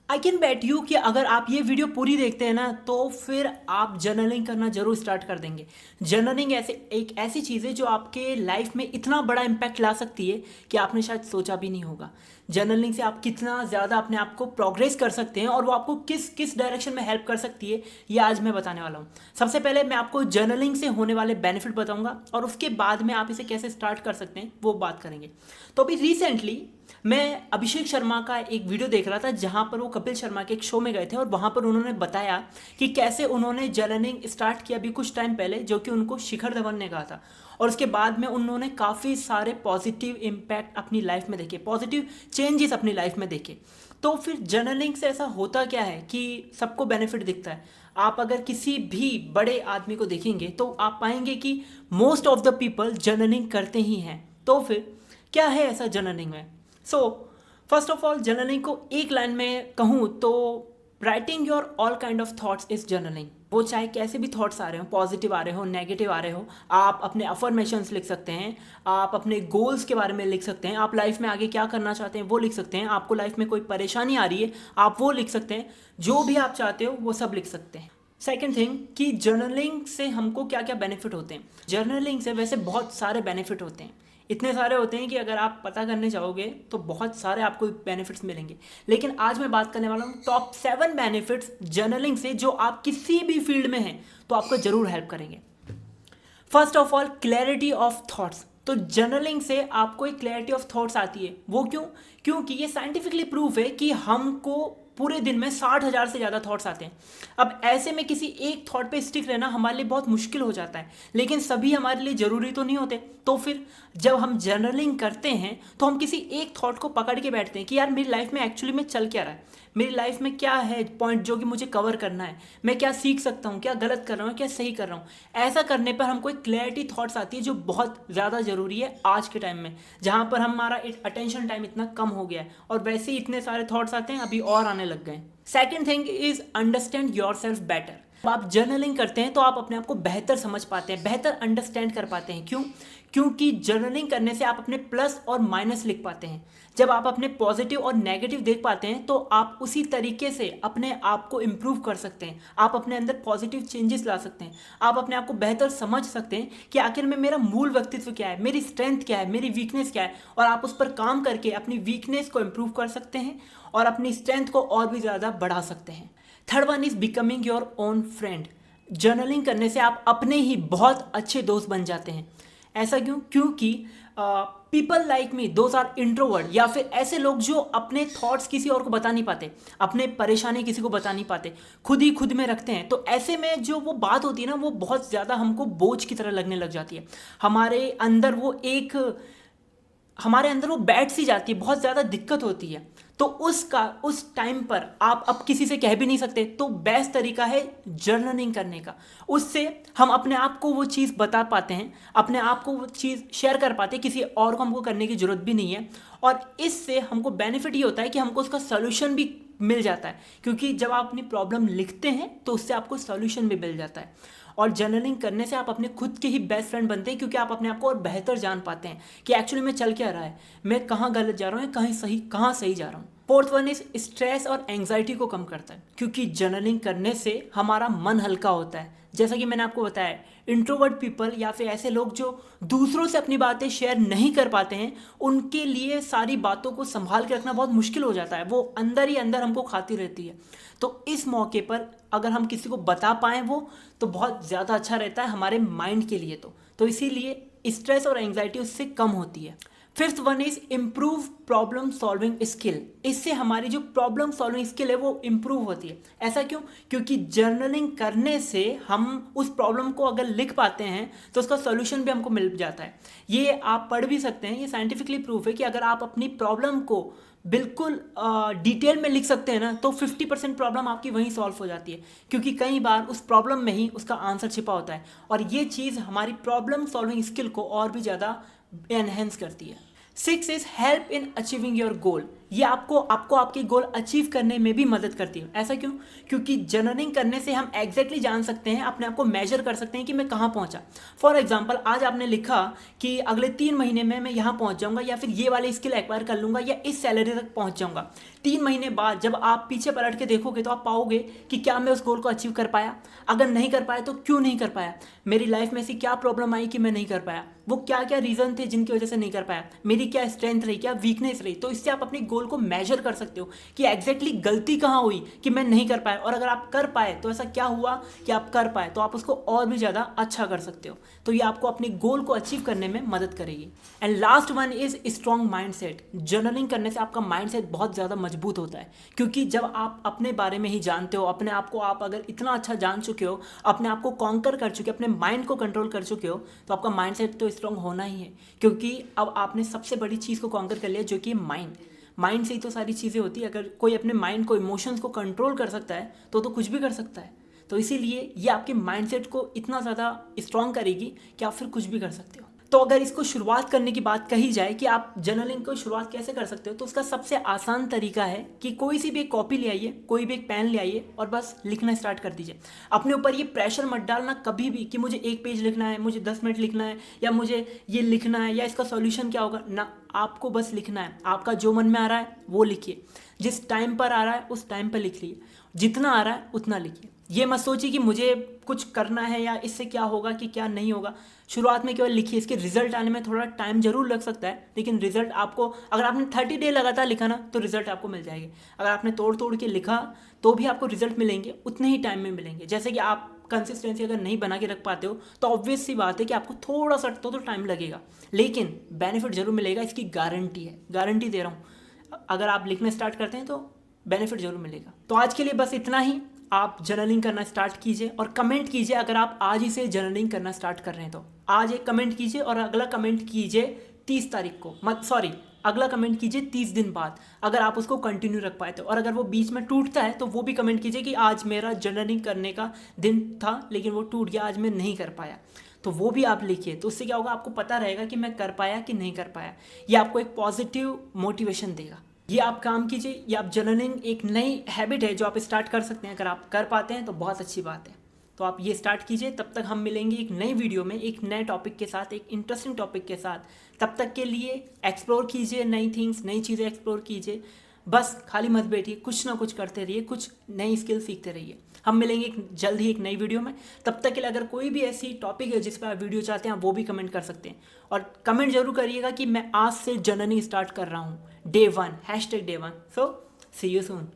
I can bet you कि अगर आप ये वीडियो पूरी देखते हैं ना तो फिर आप जर्नलिंग करना जरूर स्टार्ट कर देंगे। जर्नलिंग एक ऐसी चीज़ है जो आपके लाइफ में इतना बड़ा इम्पैक्ट ला सकती है कि आपने शायद सोचा भी नहीं होगा। जर्नलिंग से आप कितना ज़्यादा अपने आप को प्रोग्रेस कर सकते हैं और वो आपको किस किस डायरेक्शन में हेल्प कर सकती है, ये आज मैं बताने वाला हूँ। सबसे पहले मैं आपको जर्नलिंग से होने वाले बेनिफिट बताऊंगा और उसके बाद में आप इसे कैसे स्टार्ट कर सकते हैं वो बात करेंगे। तो अभी रिसेंटली मैं अभिषेक शर्मा का एक वीडियो देख रहा था जहां पर वो कपिल शर्मा के एक शो में गए थे और वहां पर उन्होंने बताया कि कैसे उन्होंने जर्नलिंग स्टार्ट किया अभी कुछ टाइम पहले, जो कि उनको शिखर धवन ने कहा था। और उसके बाद में उन्होंने काफ़ी सारे पॉजिटिव इम्पैक्ट अपनी लाइफ में देखे, पॉजिटिव चेंजेस अपनी लाइफ में देखे। तो फिर जर्नलिंग से ऐसा होता क्या है कि सबको बेनिफिट दिखता है। आप अगर किसी भी बड़े आदमी को देखेंगे तो आप पाएंगे कि most of the people journaling करते ही हैं। तो फिर क्या है ऐसा जर्नलिंग में? So first of all journaling को एक लाइन में कहूँ तो writing your all kind of thoughts is journaling. वो चाहे कैसे भी थॉट्स आ रहे हो, पॉजिटिव आ रहे हो, नेगेटिव आ रहे हो, आप अपने अफर्मेशंस लिख सकते हैं, आप अपने गोल्स के बारे में लिख सकते हैं, आप लाइफ में आगे क्या करना चाहते हैं वो लिख सकते हैं, आपको लाइफ में कोई परेशानी आ रही है आप वो लिख सकते हैं, जो भी आप चाहते हो वो सब लिख सकते हैं। सेकेंड थिंग कि जर्नलिंग से हमको क्या क्या बेनिफिट होते हैं। जर्नलिंग से वैसे बहुत सारे बेनिफिट होते हैं, इतने सारे होते हैं कि अगर आप पता करने जाओगे तो बहुत सारे आपको बेनिफिट्स मिलेंगे। लेकिन आज मैं बात करने वाला हूँ टॉप 7 बेनिफिट्स जर्नलिंग से जो आप किसी भी फील्ड में हैं तो आपको जरूर हेल्प करेंगे। First of all clarity of thoughts. तो जर्नलिंग से आपको एक क्लैरिटी ऑफ थॉट्स आती है। वो क्यों? क्योंकि ये साइंटिफिकली प्रूफ है कि हमको पूरे दिन में 60,000 से ज़्यादा थॉट्स आते हैं। अब ऐसे में किसी एक थॉट पे स्टिक रहना हमारे लिए बहुत मुश्किल हो जाता है, लेकिन सभी हमारे लिए ज़रूरी तो नहीं होते। तो फिर जब हम जर्नलिंग करते हैं तो हम किसी एक थॉट को पकड़ के बैठते हैं कि यार मेरी लाइफ में एक्चुअली में चल क्या रहा है, मेरी लाइफ में क्या है पॉइंट जो कि मुझे कवर करना है, मैं क्या सीख सकता हूँ, क्या गलत कर रहा हूँ, क्या सही कर रहा हूँ। ऐसा करने पर हमको एक क्लैरिटी थॉट्स आती है जो बहुत ज़्यादा ज़रूरी है आज के टाइम में, जहाँ पर हमारा अटेंशन टाइम इतना कम हो गया है और वैसे ही इतने सारे थॉट्स आते हैं, अभी और आने लग गए। Second thing is understand your self better. आप जर्नलिंग करते हैं तो आप अपने आप को बेहतर समझ पाते हैं, बेहतर अंडरस्टैंड कर पाते हैं। क्यों? क्योंकि जर्नलिंग करने से आप अपने प्लस और माइनस लिख पाते हैं। जब आप अपने पॉजिटिव और नेगेटिव देख पाते हैं तो आप उसी तरीके से अपने आप को इम्प्रूव कर सकते हैं, आप अपने अंदर पॉजिटिव चेंजेस ला सकते हैं, आप अपने आप को बेहतर समझ सकते हैं कि आखिर में मेरा मूल व्यक्तित्व क्या है, मेरी स्ट्रेंथ क्या है, मेरी वीकनेस क्या है, और आप उस पर काम करके अपनी वीकनेस को इम्प्रूव कर सकते हैं और अपनी स्ट्रेंथ को और भी ज़्यादा बढ़ा सकते हैं। Third one is becoming your own friend. Journaling करने से आप अपने ही बहुत अच्छे दोस्त बन जाते हैं। ऐसा क्यों? क्योंकि people like me those are introvert, या फिर ऐसे लोग जो अपने थॉट्स किसी और को बता नहीं पाते, अपने परेशानी किसी को बता नहीं पाते, खुद ही खुद में रखते हैं। तो ऐसे में जो वो बात होती है ना वो बहुत ज़्यादा हमको बोझ की तरह लगने लग जाती है। हमारे अंदर वो बैठ सी जाती है, बहुत ज़्यादा दिक्कत होती है। तो उस टाइम पर आप अब किसी से कह भी नहीं सकते, तो बेस्ट तरीका है जर्नलिंग करने का। उससे हम अपने आप को वो चीज़ बता पाते हैं, अपने आप को वो चीज़ शेयर कर पाते हैं, किसी और को हमको करने की ज़रूरत भी नहीं है। और इससे हमको बेनिफिट ये होता है कि हमको उसका सोल्यूशन भी मिल जाता है, क्योंकि जब आप अपनी प्रॉब्लम लिखते हैं तो उससे आपको सोल्यूशन भी मिल जाता है। और जर्नलिंग करने से आप अपने खुद के ही बेस्ट फ्रेंड बनते हैं, क्योंकि आप अपने आप को और बेहतर जान पाते हैं कि एक्चुअली में चल क्या रहा है, मैं कहाँ गलत जा रहा हूँ, कहाँ सही जा रहा हूँ। फोर्थ वन इज स्ट्रेस और एंग्जाइटी को कम करता है, क्योंकि जर्नलिंग करने से हमारा मन हल्का होता है। जैसा कि मैंने आपको बताया, इंट्रोवर्ट पीपल या फिर ऐसे लोग जो दूसरों से अपनी बातें शेयर नहीं कर पाते हैं, उनके लिए सारी बातों को संभाल के रखना बहुत मुश्किल हो जाता है, वो अंदर ही अंदर हमको खाती रहती है। तो इस मौके पर अगर हम किसी को बता पाएँ वो तो बहुत ज़्यादा अच्छा रहता है हमारे माइंड के लिए। तो इसीलिए स्ट्रेस और एंग्जाइटी उससे कम होती है। Fifth one is improve problem solving skill. इससे हमारी जो प्रॉब्लम सॉल्विंग स्किल है वो इम्प्रूव होती है। ऐसा क्यों? क्योंकि जर्नलिंग करने से हम उस प्रॉब्लम को अगर लिख पाते हैं तो उसका सॉल्यूशन भी हमको मिल जाता है। ये आप पढ़ भी सकते हैं, ये साइंटिफिकली प्रूफ है कि अगर आप अपनी प्रॉब्लम को बिल्कुल डिटेल में लिख सकते हैं ना तो 50% प्रॉब्लम आपकी वहीं सॉल्व हो जाती है, क्योंकि कई बार उस प्रॉब्लम में ही उसका आंसर छिपा होता है। और ये चीज़ हमारी प्रॉब्लम सॉल्विंग स्किल को और भी ज़्यादा एनहेंस करती है। 6 is help in achieving your goal. ये आपको आपको आपके गोल अचीव करने में भी मदद करती है। ऐसा क्यों? क्योंकि जर्नलिंग करने से हम एग्जैक्टली जान सकते हैं, अपने आप को मेजर कर सकते हैं कि मैं कहाँ पहुँचा। फॉर एग्जाम्पल, आज आपने लिखा कि अगले 3 महीने में मैं यहाँ पहुँच जाऊँगा, या फिर ये वाली स्किल एक्वायर कर लूँगा, या इस सैलरी तक पहुँच जाऊँगा। 3 महीने बाद जब आप पीछे पलट के देखोगे तो आप पाओगे कि क्या मैं उस गोल को अचीव कर पाया। अगर नहीं कर पाया तो क्यों नहीं कर पाया, मेरी लाइफ में ऐसी क्या प्रॉब्लम आई कि मैं नहीं कर पाया, वो क्या क्या रीज़न थे जिनकी वजह से नहीं कर पाया, मेरी क्या स्ट्रेंथ रही, क्या वीकनेस रही। तो इससे आप अपनी गोल को मेजर कर सकते हो कि एग्जैक्टली गलती कहाँ हुई कि मैं नहीं कर पाया, और अगर आप कर पाए तो ऐसा क्या हुआ कि आप कर पाए, तो आप उसको और भी ज़्यादा अच्छा कर सकते हो। तो ये आपको अपने गोल को अचीव करने में मदद करेगी। And last one is strong mindset. Journaling करने से आपका माइंडसेट बहुत ज़्यादा मजबूत होता है, क्योंकि जब आप अपने बारे में ही जानते हो, अपने आप को आप अगर इतना अच्छा जान चुके हो, अपने आप को कॉन्कर कर चुके हो, अपने माइंड को कंट्रोल कर चुके हो, तो आपका माइंडसेट तो स्ट्रॉन्ग होना ही है। क्योंकि अब आपने सबसे बड़ी चीज़ को कॉन्कर कर लिया, जो कि माइंड से ही तो सारी चीज़ें होती है। अगर कोई अपने माइंड को, इमोशंस को कंट्रोल कर सकता है तो कुछ भी कर सकता है। तो इसीलिए ये आपके माइंडसेट को इतना ज़्यादा स्ट्रॉन्ग करेगी कि आप फिर कुछ भी कर सकते हो। तो अगर इसको शुरुआत करने की बात कही जाए कि आप जर्नलिंग को शुरुआत कैसे कर सकते हो, तो उसका सबसे आसान तरीका है कि कोई सी भी एक कॉपी ले आइए, कोई भी एक पेन ले आइए और बस लिखना स्टार्ट कर दीजिए। अपने ऊपर ये प्रेशर मत डालना कभी भी कि मुझे 1 पेज लिखना है, मुझे 10 मिनट लिखना है, या मुझे ये लिखना है, या इसका सॉल्यूशन क्या होगा ना। आपको बस लिखना है, आपका जो मन में आ रहा है वो लिखिए, जिस टाइम पर आ रहा है उस टाइम पर लिख लिए, जितना आ रहा है उतना लिखिए। ये मत सोचिए कि मुझे कुछ करना है या इससे क्या होगा कि क्या नहीं होगा। शुरुआत में केवल लिखिए, इसके रिजल्ट आने में थोड़ा टाइम जरूर लग सकता है, लेकिन रिजल्ट आपको, अगर आपने 30 डे लगातार लिखा ना, तो रिजल्ट आपको मिल जाएंगे। अगर आपने तोड़ तोड़ के लिखा तो भी आपको रिजल्ट मिलेंगे, उतने ही टाइम में मिलेंगे। जैसे कि आप कंसिस्टेंसी अगर नहीं बना के रख पाते हो तो ऑब्वियस सी बात है कि आपको थोड़ा सा तो टाइम लगेगा, लेकिन बेनिफिट जरूर मिलेगा, इसकी गारंटी है, गारंटी दे रहा हूँ। अगर आप लिखना स्टार्ट करते हैं तो बेनिफिट जरूर मिलेगा। तो आज के लिए बस इतना ही। आप जर्नलिंग करना स्टार्ट कीजिए और कमेंट कीजिए अगर आप आज ही से जर्नलिंग करना स्टार्ट कर रहे हैं तो। आज एक कमेंट कीजिए और अगला कमेंट कीजिए 30 तारीख को, अगला कमेंट कीजिए 30 दिन बाद, अगर आप उसको कंटिन्यू रख पाए तो। और अगर वो बीच में टूटता है तो वो भी कमेंट कीजिए कि आज मेरा जर्नलिंग करने का दिन था लेकिन वो टूट गया, आज मैं नहीं कर पाया, तो वो भी आप लिखिए। तो उससे क्या होगा, आपको पता रहेगा कि मैं कर पाया कि नहीं कर पाया। ये आपको एक पॉजिटिव मोटिवेशन देगा। ये आप काम कीजिए, ये आप जर्नलिंग एक नई हैबिट है जो आप स्टार्ट कर सकते हैं। अगर आप कर पाते हैं तो बहुत अच्छी बात है, तो आप ये स्टार्ट कीजिए। तब तक हम मिलेंगे एक नई वीडियो में, एक नए टॉपिक के साथ, एक इंटरेस्टिंग टॉपिक के साथ। तब तक के लिए एक्सप्लोर कीजिए नई थिंग्स, नई चीज़ें एक्सप्लोर कीजिए। बस खाली मत बैठिए, कुछ ना कुछ करते रहिए, कुछ नई स्किल सीखते रहिए। हम मिलेंगे जल्द ही एक नई वीडियो में। तब तक के लिए अगर कोई भी ऐसी टॉपिक है जिस पर आप वीडियो चाहते हैं, आप वो भी कमेंट कर सकते हैं। और कमेंट जरूर करिएगा कि मैं आज से जर्नलिंग स्टार्ट कर रहा हूँ, Day 1 #Day 1। So see you soon.